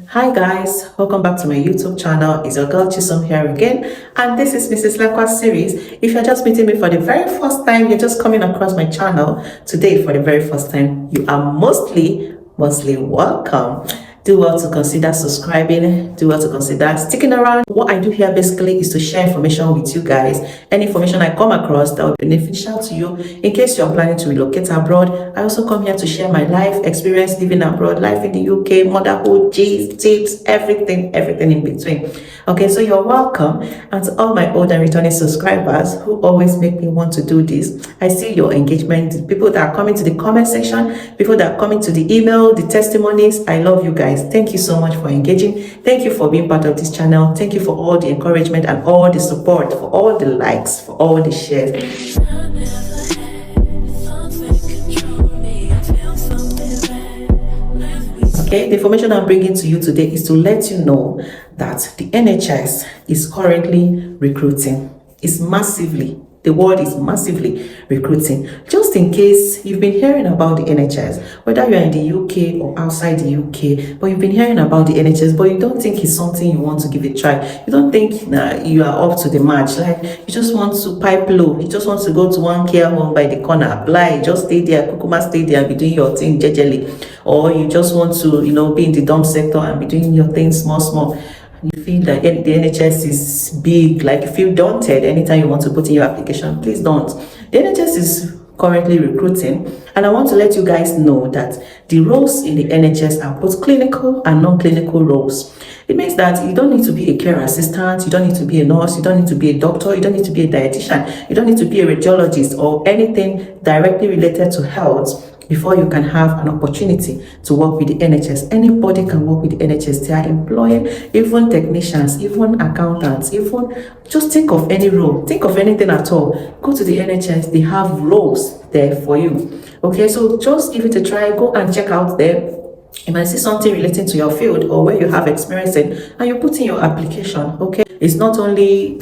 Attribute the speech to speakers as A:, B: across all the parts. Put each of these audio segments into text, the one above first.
A: Hi guys, welcome back to my YouTube channel. It's your girl Chisom here again, and this is Mrs. Lekwa's series. If you're just meeting me for the very first time, you're just coming across my channel today for the very first time, you are mostly welcome. Do well to consider subscribing, do well to consider sticking around. What I do here basically is to share information with you guys. Any information I come across that will be beneficial to you in case you're planning to relocate abroad. I also come here to share my life experience living abroad, life in the UK, motherhood, G's, tips, everything in between. Okay, so you're welcome. And to all my old and returning subscribers who always make me want to do this, I see your engagement, people that are coming to the comment section, people that are coming to the email, the testimonies. I love you guys. Thank you so much for engaging. Thank you for being part of this channel. Thank you for all the encouragement and all the support, for all the likes, for all the shares. Okay, the information I'm bringing to you today is to let you know that the NHS is currently recruiting. The world is massively recruiting. Just in case you've been hearing about the NHS, whether you're in the UK or outside the UK, but you've been hearing about the NHS, but you don't think it's something you want to give a try. You don't think you are up to the match. Like, you just want to pipe low. You just want to go to one care home by the corner, apply, just stay there, kukuma stay there and be doing your thing jejely. Or you just want to, be in the dump sector and be doing your thing small. You feel that the NHS is big, like you feel daunted anytime you want to put in your application. Please don't. The NHS is currently recruiting, and I want to let you guys know that the roles in the NHS are both clinical and non-clinical roles. It means that you don't need to be a care assistant, you don't need to be a nurse, you don't need to be a doctor, you don't need to be a dietitian, you don't need to be a radiologist or anything directly related to health before you can have an opportunity to work with the NHS. Anybody can work with the NHS. They are employing even technicians, even accountants, even just think of any role, think of anything at all. Go to the NHS, they have roles there for you. Okay, so just give it a try, go and check out there. You might see something relating to your field or where you have experience in, and you put in your application. Okay, it's not only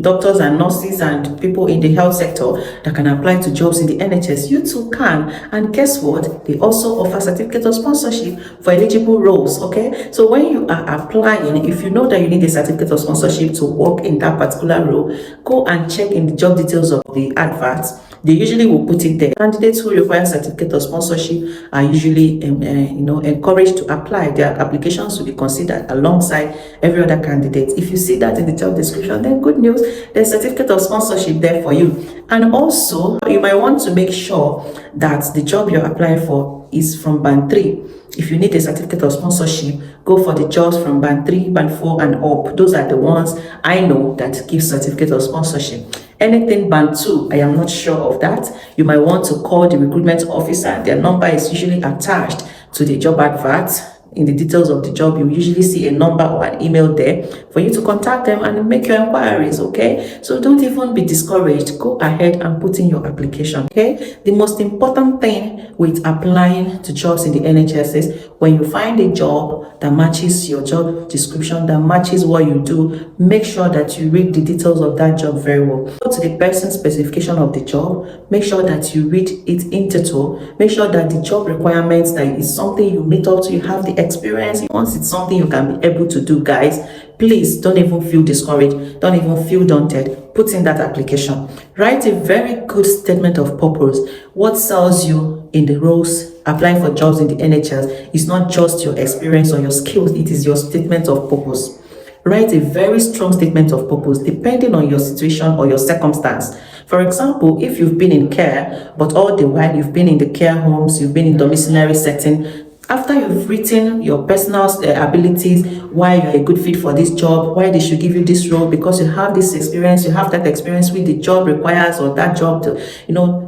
A: doctors and nurses and people in the health sector that can apply to jobs in the NHS. You too can. And guess what? They also offer certificate of sponsorship for eligible roles. Okay, so when you are applying, if you know that you need a certificate of sponsorship to work in that particular role, go and check in the job details of the adverts. They usually will put it there. Candidates who require certificate of sponsorship are usually encouraged to apply. Their applications will be considered alongside every other candidate. If you see that in the job description, then good news, there's certificate of sponsorship there for you. And also, you might want to make sure that the job you're applying for is from band 3. If you need a certificate of sponsorship, go for the jobs from band 3, band 4 and up. Those are the ones I know that give certificate of sponsorship. Anything band 2, I am not sure of that. You might want to call the recruitment officer. Their number is usually attached to the job advert. In the details of the job, you usually see a number or an email there for you to contact them and make your inquiries. Okay, so don't even be discouraged. Go ahead and put in your application. Okay, the most important thing with applying to jobs in the NHS is when you find a job that matches your job description, that matches what you do, make sure that you read the details of that job very well. Go to the person's specification of the job, make sure that you read it in total, make sure that the job requirements, that is something you meet up to, you have the experience. Once it's something you can be able to do, guys, please don't even feel discouraged, don't even feel daunted. Put in that application. Write a very good statement of purpose. What sells you in the roles applying for jobs in the NHS is not just your experience or your skills, it is your statement of purpose. Write a very strong statement of purpose depending on your situation or your circumstance. For example, if you've been in care, but all the while you've been in the care homes, you've been in domiciliary setting, after you've written your personal abilities, why you're a good fit for this job, why they should give you this role, because you have this experience, you have that experience with the job requires, or that job,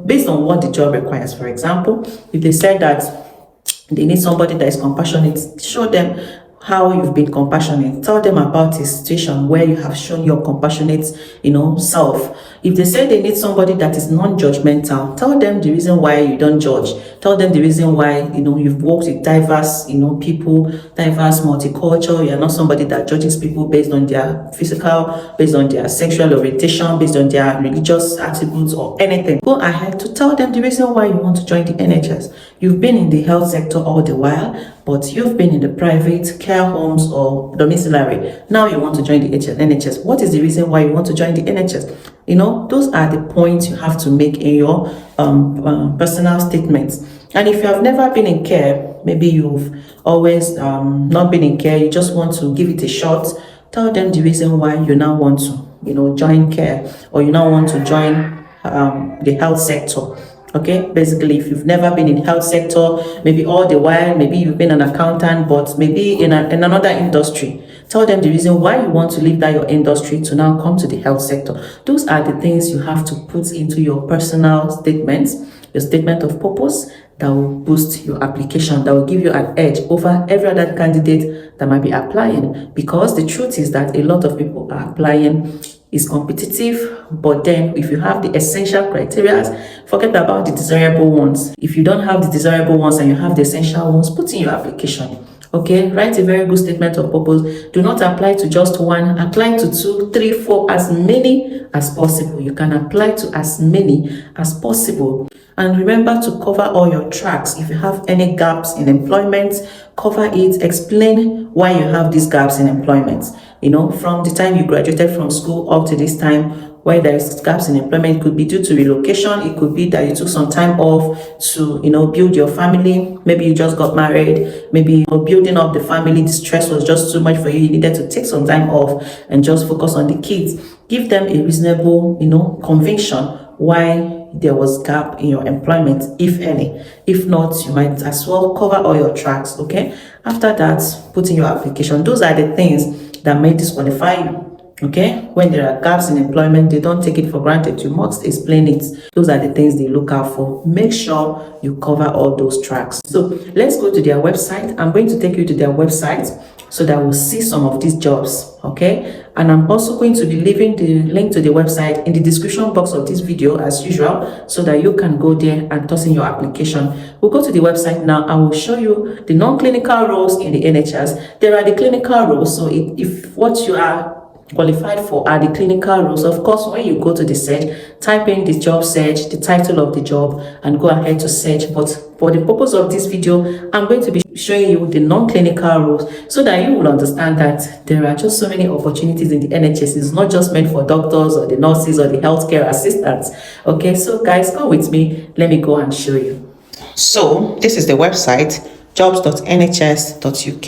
A: based on what the job requires. For example, if they said that they need somebody that is compassionate, show them how you've been compassionate. Tell them about a situation where you have shown your compassionate, self. If they say they need somebody that is non-judgmental, tell them the reason why you don't judge. Tell them the reason why, you've worked with diverse, people, diverse multicultural. You're not somebody that judges people based on their physical, based on their sexual orientation, based on their religious attributes or anything. Go ahead to tell them the reason why you want to join the NHS. You've been in the health sector all the while, but you've been in the private care homes or domiciliary. Now you want to join the NHS. What is the reason why you want to join the NHS? You know, those are the points you have to make in your personal statements. And if you have never been in care, maybe you've always not been in care, you just want to give it a shot, tell them the reason why you now want to, you know, join care, or you now want to join the health sector. Okay, basically, if you've never been in health sector, maybe all the while, maybe you've been an accountant, but maybe in another industry, tell them the reason why you want to leave that your industry to now come to the health sector. Those are the things you have to put into your personal statements, your statement of purpose, that will boost your application, that will give you an edge over every other candidate that might be applying. Because the truth is that a lot of people are applying, is competitive, but then if you have the essential criteria, forget about the desirable ones. If you don't have the desirable ones and you have the essential ones, put in your application. Okay, write a very good statement of purpose. Do not apply to just one, apply to 2, 3, 4, as many as possible. You can apply to as many as possible. And remember to cover all your tracks. If you have any gaps in employment, cover it, explain why you have these gaps in employment. You know, from the time you graduated from school up to this time, where there is gaps in employment, it could be due to relocation, it could be that you took some time off to, you know, build your family. Maybe you just got married, maybe, you know, building up the family, the stress was just too much for you, you needed to take some time off and just focus on the kids. Give them a reasonable, you know, conviction why there was gap in your employment, if any. If not, you might as well cover all your tracks. Okay, after that, put in your application. Those are the things that may disqualify you. Okay, when there are gaps in employment, they don't take it for granted. You must explain it. Those are the things they look out for. Make sure you cover all those tracks. So let's go to their website. I'm going to take you to their website so that we'll see some of these jobs. Okay, and I'm also going to be leaving the link to the website in the description box of this video as usual, so that you can go there and toss in your application. We'll go to the website now. I will show you the non-clinical roles in the NHS. There are the clinical roles. So if what you are qualified for are the clinical roles, of course, when you go to the search, type in the job search, the title of the job, and go ahead to search. But for the purpose of this video, I'm going to be showing you the non-clinical roles so that you will understand that there are just so many opportunities in the NHS. It's not just meant for doctors or the nurses or the healthcare assistants. Okay, so guys, come with me. Let me go and show you. So this is the website, jobs.nhs.uk,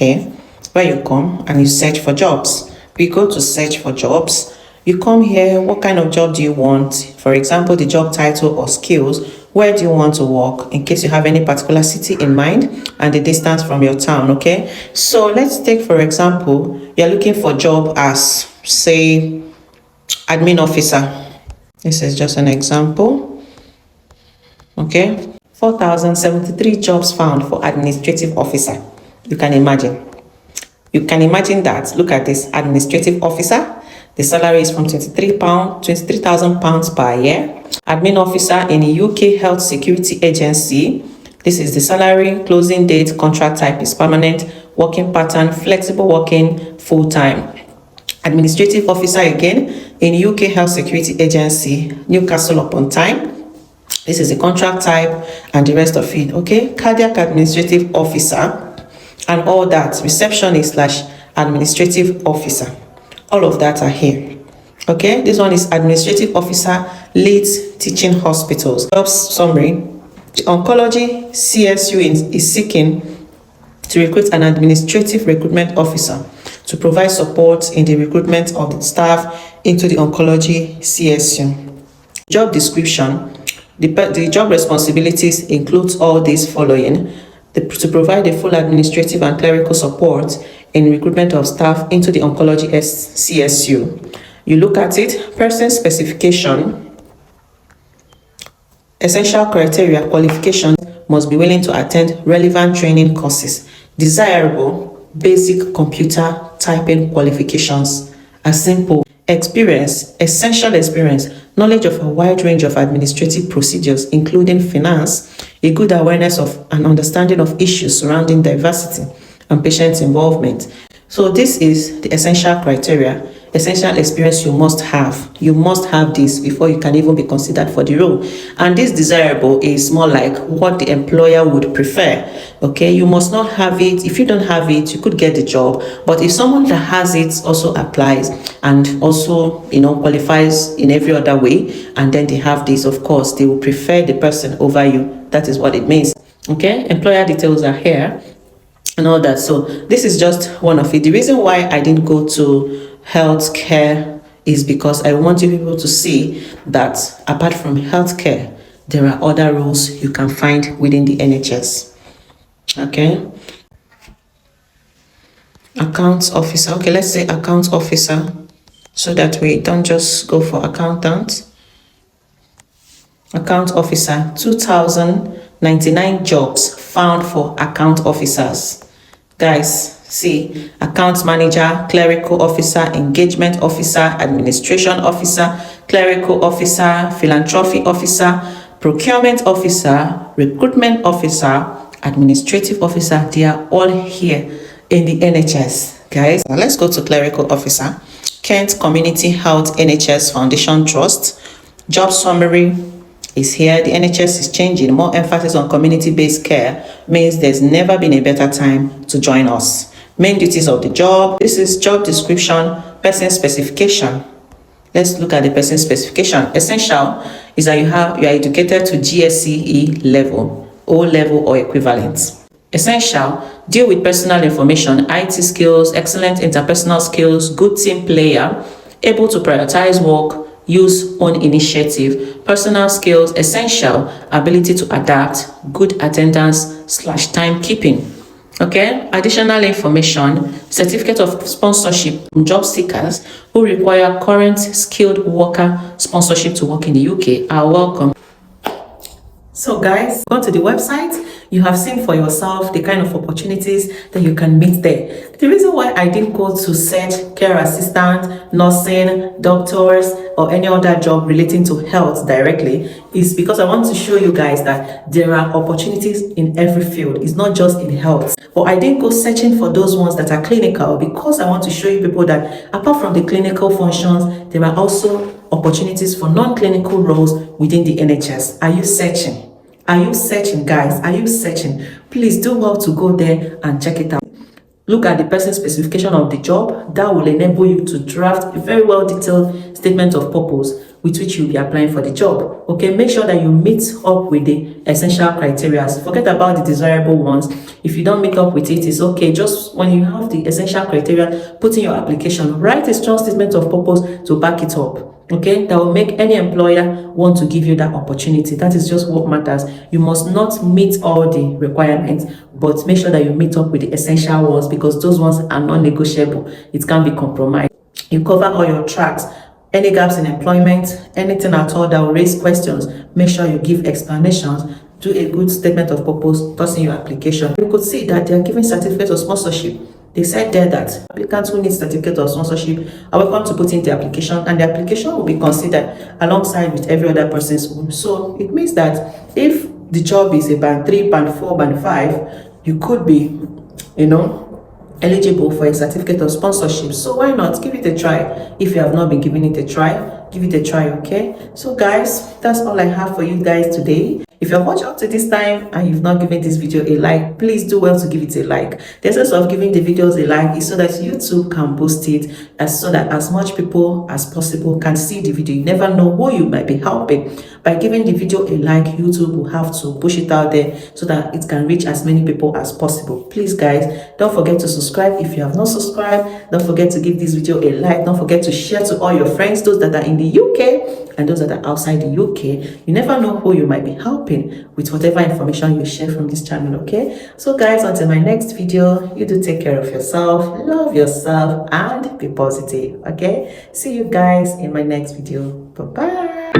A: where you come and you search for jobs. We go to search for jobs. You come here, what kind of job do you want? For example, the job title or skills. Where do you want to work, in case you have any particular city in mind, and the distance from your town. Okay, so let's take, for example, you're looking for job as, say, admin officer. This is just an example. Okay, 4,073 jobs found for administrative officer. You can imagine. You can imagine that. Look at this, administrative officer. The salary is from £23,000 per year. Admin officer in a UK Health Security Agency. This is the salary. Closing date, contract type is permanent. Working pattern, flexible working, full-time. Administrative officer again in UK Health Security Agency, Newcastle upon Tyne. This is the contract type and the rest of it. Okay, cardiac administrative officer and all that, receptionist / administrative officer, all of that are here. Okay, this one is administrative officer, Leeds Teaching Hospitals. Job summary: the oncology CSU is seeking to recruit an administrative recruitment officer to provide support in the recruitment of the staff into the oncology CSU. Job description: the job responsibilities includes all these following: to provide a full administrative and clerical support in recruitment of staff into the oncology CSU. You look at it, person specification, essential criteria, qualifications, must be willing to attend relevant training courses. Desirable, basic computer typing qualifications are simple. Experience, essential experience, knowledge of a wide range of administrative procedures, including finance, a good awareness of and understanding of issues surrounding diversity and patient involvement. So this is the essential criteria. essential experience you must have. You must have this before you can even be considered for the role. And this desirable is more like what the employer would prefer. Okay, you must not have it. If you don't have it, you could get the job. But if someone that has it also applies and also, qualifies in every other way, and then they have this, of course, they will prefer the person over you. That is what it means. Okay, employer details are here and all that. So this is just one of it. The reason why I didn't go to healthcare is because I want you people to see that apart from healthcare, there are other roles you can find within the NHS. Okay, accounts officer. Okay, let's say accounts officer, so that we don't just go for accountant. Account officer, 2,099 jobs found for account officers. Guys, see, account manager, clerical officer, engagement officer, administration officer, clerical officer, philanthropy officer, procurement officer, recruitment officer, administrative officer. They are all here in the NHS. Guys, now let's go to clerical officer. Kent Community Health NHS Foundation Trust. Job summary is here. The NHS is changing. More emphasis on community-based care means there's never been a better time to join us. Main duties of the job. This is job description, person specification. Let's look at the person specification. Essential is that you are educated to GCSE level, O level or equivalent. Essential, deal with personal information, IT skills, excellent interpersonal skills, good team player, able to prioritize work, use own initiative, personal skills. Essential, ability to adapt, good attendance / timekeeping. Okay, additional information, certificate of sponsorship from job seekers who require current skilled worker sponsorship to work in the UK are welcome. So guys, go to the website. You have seen for yourself the kind of opportunities that you can meet there. The reason why I didn't go to search care assistant, nursing, doctors, or any other job relating to health directly is because I want to show you guys that there are opportunities in every field. It's not just in health. But I didn't go searching for those ones that are clinical because I want to show you people that apart from the clinical functions, there are also opportunities for non-clinical roles within the NHS. Are you searching? Are you searching, guys? Are you searching? Please do well to go there and check it out. Look at the person specification of the job. That will enable you to draft a very well detailed statement of purpose with which you'll be applying for the job. Okay, make sure that you meet up with the essential criteria. Forget about the desirable ones. If you don't meet up with it, it's okay. Just when you have the essential criteria, put in your application, write a strong statement of purpose to back it up. Okay, that will make any employer want to give you that opportunity. That is just what matters. You must not meet all the requirements, but make sure that you meet up with the essential ones because those ones are non-negotiable. It can't be compromised. You cover all your tracks. Any gaps in employment, anything at all that will raise questions, make sure you give explanations. Do a good statement of purpose, toss in your application. You could see that they are giving certificates of sponsorship. They said there that applicants who need certificate of sponsorship are welcome to put in the application, and the application will be considered alongside with every other person's own. So it means that if the job is a band 3, band 4, band 5, you could be, eligible for a certificate of sponsorship. So why not give it a try? If you have not been giving it a try, give it a try. Okay, so guys, that's all I have for you guys today. If you've watched up to this time and you've not given this video a like, please do well to give it a like. The essence of giving the videos a like is so that YouTube can boost it, so that as much people as possible can see the video. You never know who you might be helping. By giving the video a like, YouTube will have to push it out there so that it can reach as many people as possible. Please guys, don't forget to subscribe if you have not subscribed. Don't forget to give this video a like. Don't forget to share to all your friends, those that are in the UK and those that are outside the UK. You never know who you might be helping with whatever information you share from this channel. Okay, so guys, until my next video, you do take care of yourself, love yourself, and be positive. Okay, see you guys in my next video. Bye bye.